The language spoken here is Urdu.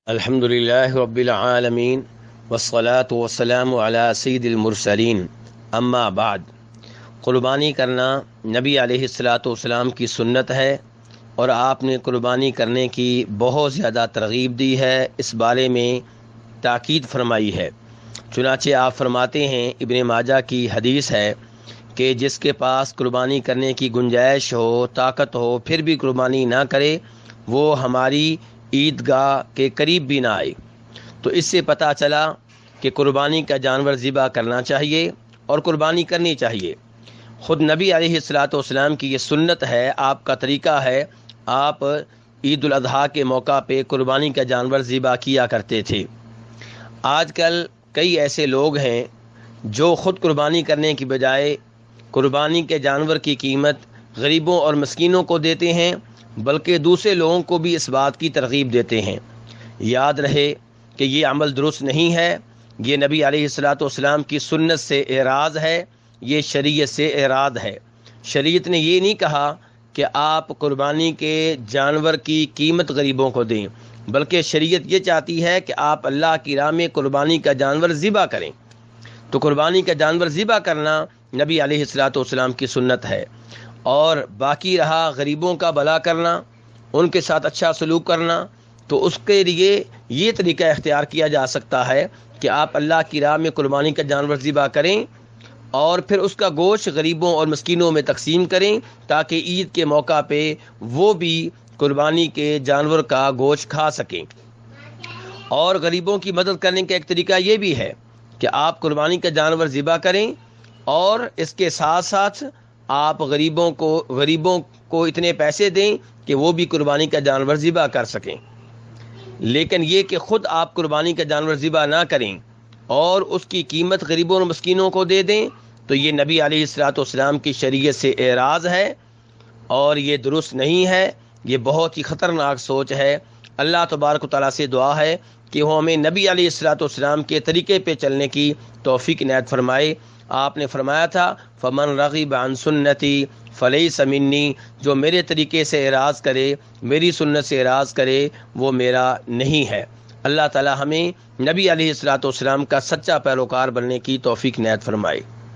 الحمدللہ رب العالمین والصلاة والسلام علی سید المرسلین، اما بعد۔ قربانی کرنا نبی علیہ السلام کی سنت ہے اور آپ نے قربانی کرنے کی بہت زیادہ ترغیب دی ہے، اس بارے میں تاکید فرمائی ہے۔ چنانچہ آپ فرماتے ہیں، ابن ماجہ کی حدیث ہے کہ جس کے پاس قربانی کرنے کی گنجائش ہو، طاقت ہو، پھر بھی قربانی نہ کرے، وہ ہماری عیدگاہ کے قریب بھی نہ آئے۔ تو اس سے پتہ چلا کہ قربانی کا جانور ذبح کرنا چاہیے اور قربانی کرنی چاہیے۔ خود نبی علیہ السلام کی یہ سنت ہے، آپ کا طریقہ ہے، آپ عید الاضحیٰ کے موقع پہ قربانی کا جانور ذبح کیا کرتے تھے۔ آج کل کئی ایسے لوگ ہیں جو خود قربانی کرنے کی بجائے قربانی کے جانور کی قیمت غریبوں اور مسکینوں کو دیتے ہیں، بلکہ دوسرے لوگوں کو بھی اس بات کی ترغیب دیتے ہیں۔ یاد رہے کہ یہ عمل درست نہیں ہے، یہ نبی علیہ السلام کی سنت سے اعراض ہے، یہ شریعت سے اعراض ہے۔ شریعت نے یہ نہیں کہا کہ آپ قربانی کے جانور کی قیمت غریبوں کو دیں، بلکہ شریعت یہ چاہتی ہے کہ آپ اللہ کی راہ میں قربانی کا جانور ذبح کریں۔ تو قربانی کا جانور ذبح کرنا نبی علیہ السلام کی سنت ہے، اور باقی رہا غریبوں کا بھلا کرنا، ان کے ساتھ اچھا سلوک کرنا، تو اس کے لیے یہ طریقہ اختیار کیا جا سکتا ہے کہ آپ اللہ کی راہ میں قربانی کا جانور ذبح کریں اور پھر اس کا گوشت غریبوں اور مسکینوں میں تقسیم کریں، تاکہ عید کے موقع پہ وہ بھی قربانی کے جانور کا گوشت کھا سکیں۔ اور غریبوں کی مدد کرنے کا ایک طریقہ یہ بھی ہے کہ آپ قربانی کا جانور ذبح کریں اور اس کے ساتھ ساتھ آپ غریبوں کو اتنے پیسے دیں کہ وہ بھی قربانی کا جانور ذبح کر سکیں۔ لیکن یہ کہ خود آپ قربانی کا جانور ذبح نہ کریں اور اس کی قیمت غریبوں اور مسکینوں کو دے دیں، تو یہ نبی علیہ السلام کی شریعت سے اعراض ہے اور یہ درست نہیں ہے، یہ بہت ہی خطرناک سوچ ہے۔ اللہ تبارک و تعالیٰ سے دعا ہے کہ وہ ہمیں نبی علیہ السلام کے طریقے پہ چلنے کی توفیق عنایت فرمائے۔ آپ نے فرمایا تھا، فمن رغب عن سنتی فلیس منی، جو میرے طریقے سے اعراض کرے، میری سنت سے اعراض کرے، وہ میرا نہیں ہے۔ اللہ تعالی ہمیں نبی علیہ السلام کا سچا پیروکار بننے کی توفیق عنایت فرمائے۔